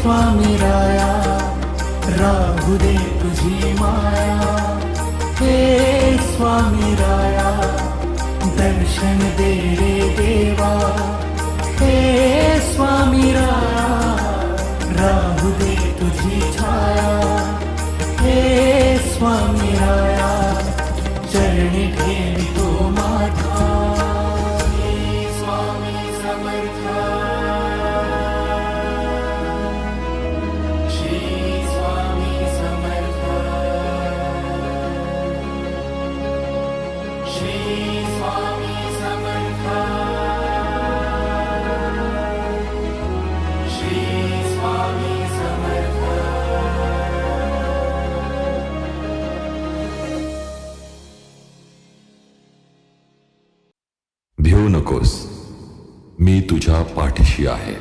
स्वामी राया राहू दे तुझी माया, हे स्वामी राया दर्शन दे रे देवा, हे स्वामी राया राहू दे तुझी छाया, हे स्वामी राया चरणी ठेवितो माझा, हे स्वामी समर्था, श्री स्वामी समर्था, श्री स्वामी समर्था, श्री स्वामी समर्था. भिवू नकोस, मी तुझ्या पाठीशी आहे.